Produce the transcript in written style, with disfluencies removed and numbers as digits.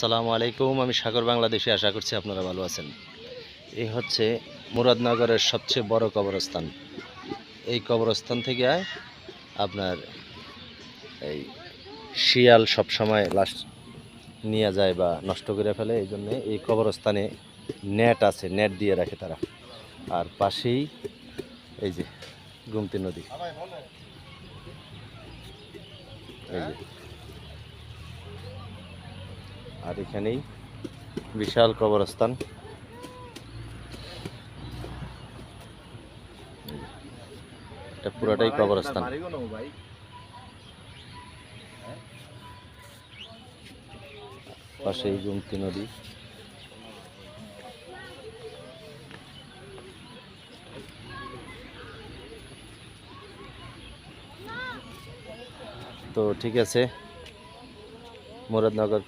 আসসালামু আলাইকুম। আমি সাগর বাংলাদেশে, আশা করছি আপনারা ভালো আছেন। এই হচ্ছে মুরাদনগরের সবচেয়ে বড় কবরস্থান। এই কবরস্থান থেকে আপনার এই শিয়াল সবসময় লাশ নিয়ে যায় বা নষ্ট করে ফেলে, এই জন্যে এই কবরস্থানে নেট আছে, নেট দিয়ে রাখে তারা। আর পাশেই এই যে গোমতী নদী, এই যে, আর এখানেই বিশাল কবরস্থান। এটা পুরাটাই কবরস্থান। পাশেই গোমতী নদী। তো ঠিক আছে, মুরাদনগর